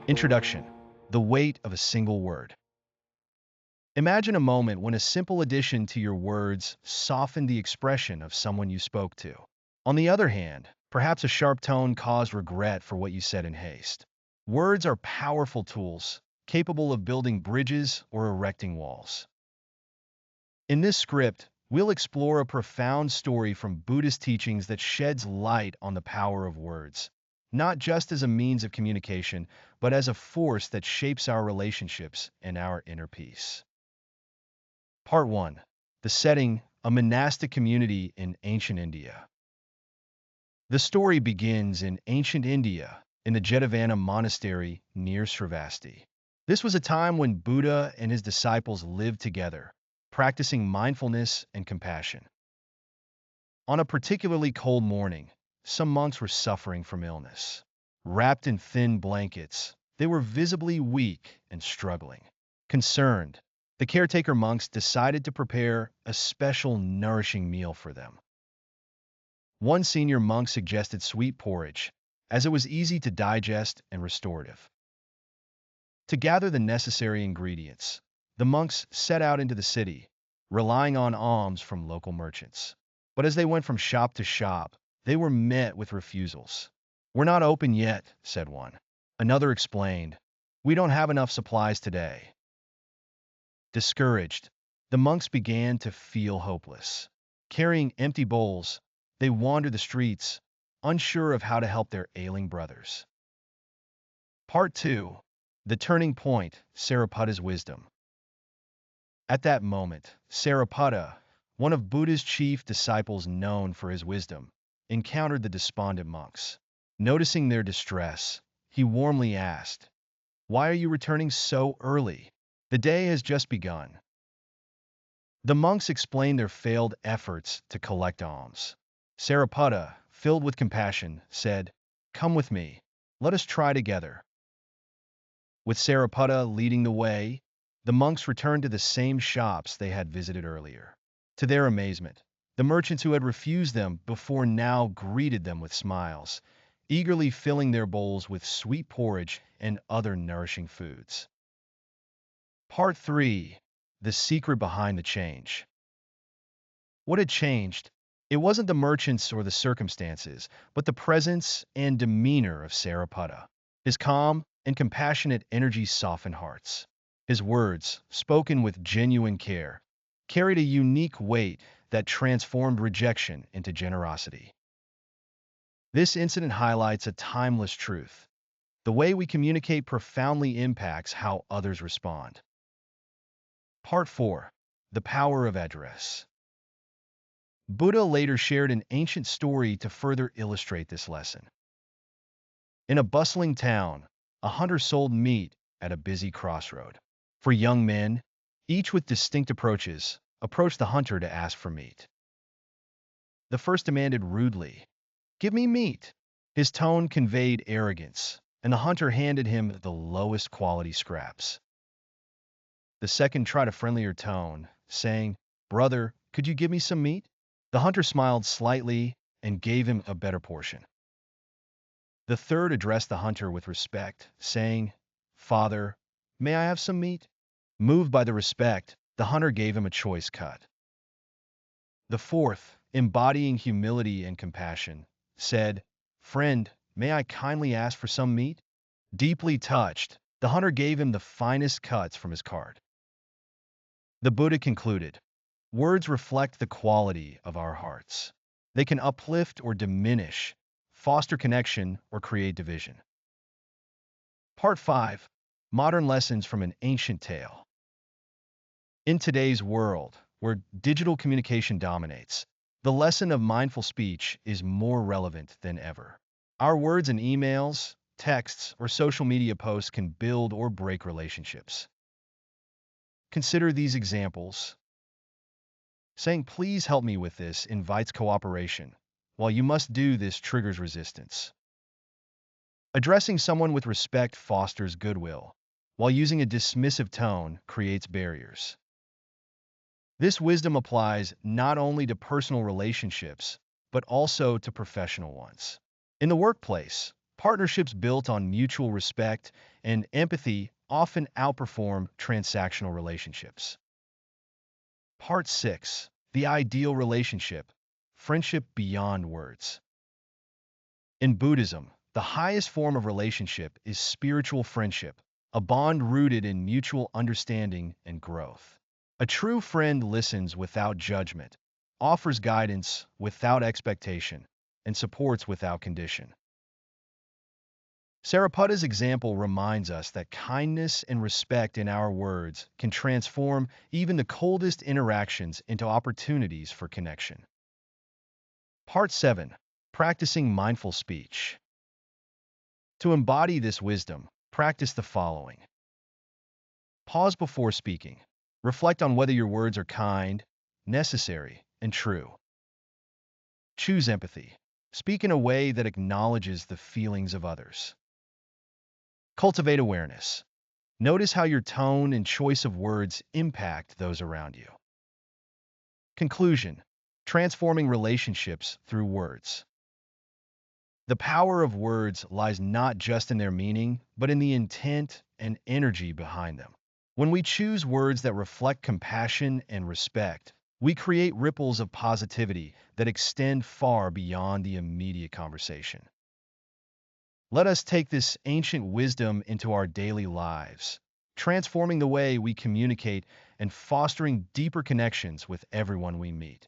Introduction: the weight of a single word. Imagine a moment when a simple addition to your words softened the expression of someone you spoke to. On the other hand, perhaps a sharp tone caused regret for what you said in haste. Words are powerful tools, capable of building bridges or erecting walls. In this script, we'll explore a profound story from Buddhist teachings that sheds light on the power of words, not just as a means of communication, but as a force that shapes our relationships and our inner peace. Part 1. The setting: a monastic community in ancient India. The story begins in ancient India, in the Jetavana monastery near Sravasti. This was a time when Buddha and his disciples lived together, practicing mindfulness and compassion. On a particularly cold morning, some monks were suffering from illness. Wrapped in thin blankets, they were visibly weak and struggling. Concerned, the caretaker monks decided to prepare a special nourishing meal for them. One senior monk suggested sweet porridge, as it was easy to digest and restorative. To gather the necessary ingredients, the monks set out into the city, relying on alms from local merchants. But as they went from shop to shop, they were met with refusals. "We're not open yet," said one. Another explained, "We don't have enough supplies today." Discouraged, the monks began to feel hopeless. Carrying empty bowls, they wandered the streets, unsure of how to help their ailing brothers. Part 2. The turning point: Sariputta's wisdom. At that moment, Sariputta, one of Buddha's chief disciples known for his wisdom, encountered the despondent monks. Noticing their distress, he warmly asked, "Why are you returning so early? The day has just begun." The monks explained their failed efforts to collect alms. Sariputta, filled with compassion, said, "Come with me. Let us try together." With Sariputta leading the way, the monks returned to the same shops they had visited earlier. To their amazement, the merchants who had refused them before now greeted them with smiles, eagerly filling their bowls with sweet porridge and other nourishing foods. Part 3. The secret behind the change. What had changed? It wasn't the merchants or the circumstances, but the presence and demeanor of Sariputta. His calm and compassionate energy softened hearts. His words, spoken with genuine care, carried a unique weight that transformed rejection into generosity. This incident highlights a timeless truth: the way we communicate profoundly impacts how others respond. Part 4. The power of address. Buddha later shared an ancient story to further illustrate this lesson. In a bustling town, a hunter sold meat at a busy crossroad. For young men, each with distinct approaches, approached the hunter to ask for meat. The first demanded rudely, "Give me meat." His tone conveyed arrogance, and the hunter handed him the lowest quality scraps. The second tried a friendlier tone, saying, "Brother, could you give me some meat?" The hunter smiled slightly and gave him a better portion. The third addressed the hunter with respect, saying, "Father, may I have some meat?" Moved by the respect, the hunter gave him a choice cut. The fourth, embodying humility and compassion, said, "Friend, may I kindly ask for some meat?" Deeply touched, the hunter gave him the finest cuts from his cart. The Buddha concluded, "Words reflect the quality of our hearts. They can uplift or diminish, foster connection or create division." Part 5. Modern lessons from an ancient tale. In today's world, where digital communication dominates, the lesson of mindful speech is more relevant than ever. Our words in emails, texts, or social media posts can build or break relationships. Consider these examples. Saying, "Please help me with this," invites cooperation, while "You must do this" triggers resistance. Addressing someone with respect fosters goodwill, while using a dismissive tone creates barriers. This wisdom applies not only to personal relationships, but also to professional ones. In the workplace, Partnerships built on mutual respect and empathy often outperform transactional relationships. Part 6. The ideal relationship. Friendship beyond words. In Buddhism, the highest form of relationship is spiritual friendship, a bond rooted in mutual understanding and growth. A true friend listens without judgment, offers guidance without expectation, and supports without condition. Sariputta's example reminds us that kindness and respect in our words can transform even the coldest interactions into opportunities for connection. Part 7. Practicing mindful speech. To embody this wisdom, practice the following. Pause before speaking. Reflect on whether your words are kind, necessary, and true. Choose empathy. Speak in a way that acknowledges the feelings of others. Cultivate awareness. Notice how your tone and choice of words impact those around you. Conclusion. Transforming relationships through words. The power of words lies not just in their meaning, but in the intent and energy behind them. When we choose words that reflect compassion and respect, we create ripples of positivity that extend far beyond the immediate conversation. Let us take this ancient wisdom into our daily lives, transforming the way we communicate and fostering deeper connections with everyone we meet.